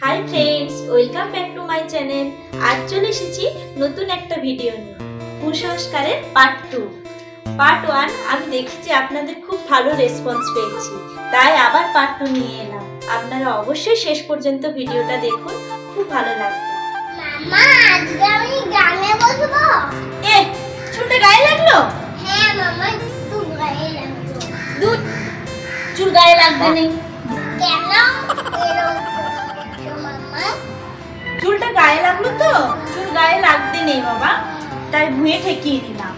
Hi friends, welcome back to my channel. আজ চলে এসেছি নতুন একটা ভিডিও নিয়ে, কুসংস্কারের পার্ট 2। পার্ট 1 আমি দেখেছি আপনাদের খুব ভালো রেসপন্স পেয়েছি, তাই আবার পার্ট 2 নিয়ে এলাম। আপনারা অবশ্যই শেষ পর্যন্ত ভিডিওটা দেখুন, খুব ভালো লাগবে। মামা, আজকে আমি গানে বসবো। এ চুলটা গায়ে লাগলো? হ্যাঁ মামা, একটু গায়ে লাগলো। দুধ চুল গায়ে লাগবে নেই কেন এরকম করছো মামা? চুলটা গায়ে লাগলো তো? চুল গায়ে লাগতে নেই বাবা, তাই ভুঁয়ে ঠেকিয়ে দিলাম।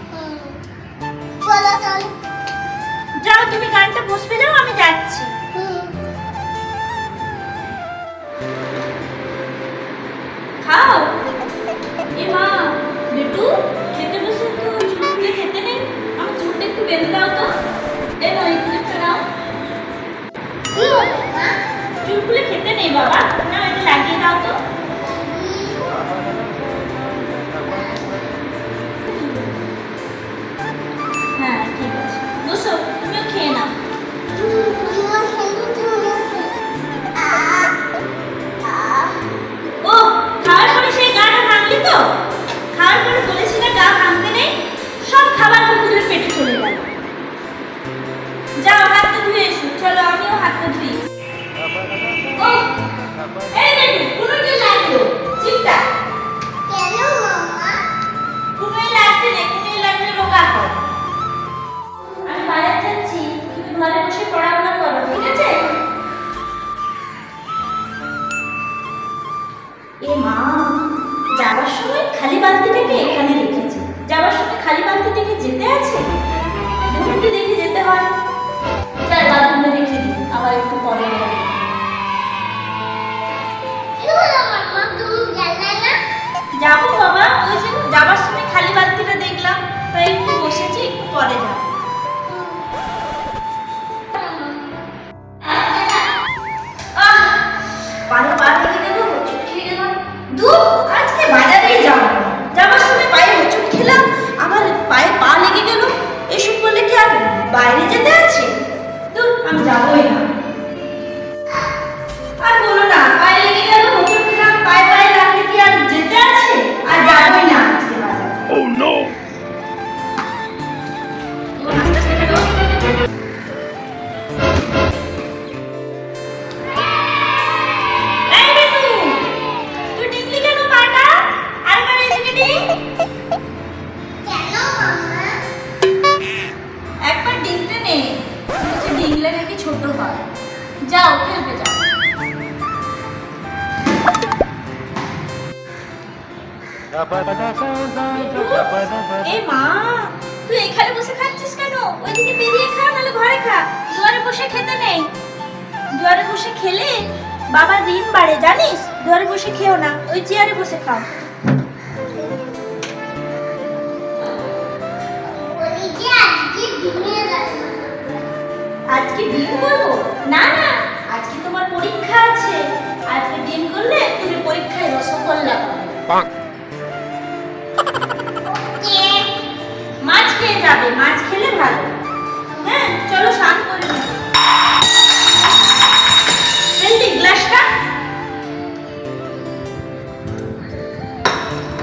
চলো চলো, যাও তুমি গানটা বসবে, যাও আমি যাচ্ছি। খাও। এ মা, বেটু খেতে বসে তো চুল খুলে খেতে নেই, আমার চুলটা একটু বেঁধে দাও তো। এ না, এই ক্লিপটা নাও। কি হলো মা? চুল খুলে খেতে নেই বাবা, না এটা লাগিয়ে দাও তো। হ্যাঁ ঠিক আছে, বসো, তুমিও খেয়ে নাও। ও খাওয়ার পরে সেই গাটা ভাঙলি তো? খাওয়ার পরে বলেছি না গা ভাঙতে নেই, সব খাবার কুকুরের পেটে চলে গেল। যাও হাতটা ধুয়ে এসো, চলো আমিও হাতটা ধুই। ও এই দেখো, কুকুরকে লাগলো চিন্তা। কেন মামা? কুকুরে লাগতে নেই, কুকুরে লাগলে রোগা হয়। আমি বাইরে যাচ্ছি, তুমি ঘরে বসে পড়াশোনা করো, ঠিক আছে? এ মা, যাবার সময় খালি বালতিটাকে এখানে রেখেছে, যাবার সময় খালি বালতিটাকে যেতে আছে, ঘুরতে দেখে যেতে হয়। যাই বাথরুমে রেখে দিই, আবার একটু পরে যাবে। কি হলো মামা, তুমি গেলে না? যাবো বাবা, ওই যে যাবার সময় খালি বালতিটা দেখলাম, তাই একটু বসেছি, একটু পরে যাবো। পায়ে পা লেগে গেল, হোঁচট খেয়ে গেলাম। আজকে বাজারেই যাবো না, যাবার সময় পায়ে হোঁচট খেলাম, আবার পায়ে পা লেগে গেল। এসব করলে কি আর বাইরে যেতে আছে? আমি যাবোই না। আর বলো না, পায়ে লেগে গেল, হোঁচট খেলাম, পায়ে পায়ে লাগলে কি আর যেতে আছে? আর যাবোই না আজকে বাজারে। Oh no! আস্তে আস্তে খেলো। কেন মামা? একবার ডিংতে নেই, নিচে ডিংলে নাকি ছোট হয়। যাও খেলবে যাও। এ মা, তুই এখানে বসে খাচ্ছিস কেন? ওইদিকে বেরিয়ে খা, নাহলে ঘরে খা। দুয়ারে বসে খেতে নেই, দুয়ারে বসে খেলে বাবার ঋণ বাড়ে জানিস। দুয়ারে বসে খেও না, ওই চেয়ারে বসে খাও। বলি যে আজকে দিনে রান্না। আজকে ডিম করবো? না না, আজকে তোমার পরীক্ষা আছে। আজকে ডিম করলে তুমি পরীক্ষায় রসগোল্লা পাবে। মাছ খেয়ে যাবে, মাছ খেলে ভালো। হ্যাঁ চলো স্নান করে নিই। ফেলবি গ্লাসটা?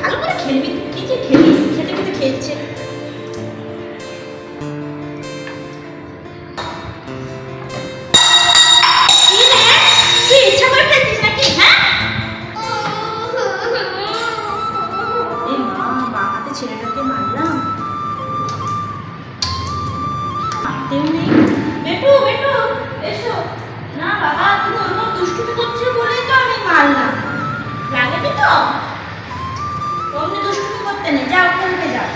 ভালো করে খেলবি, কি যে খেলি, খেতে খেতে খেলছে। তুই ইচ্ছা করে খেলছিস নাকি? হ্যাঁ এই মা, বাঁ হাতে ছেলেটাকে মারলাম, মারতেও নেই। বেটু বেটু এসো না। বাবা তুমি ওরকম দুষ্টুমি করছো বলেই তো আমি মারলাম, লাগেনি তো? অমনি দুষ্টুমি করতে নেই, যাও খেলতে যাও।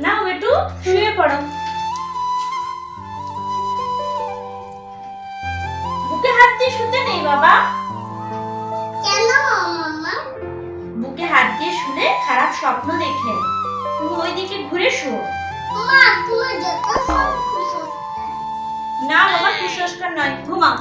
না বেটু, শুয়ে পড়ো। বুকে হাত দিয়ে শুতে নেই বাবা। কেন মামা? বুকে হাত দিয়ে শুলে খারাপ স্বপ্ন দেখে, তুমি ওইদিকে ঘুরে শো। মা, তোমার যত সব কুসংস্কার। না বাবা, কুসংস্কার নয়, ঘুমাও।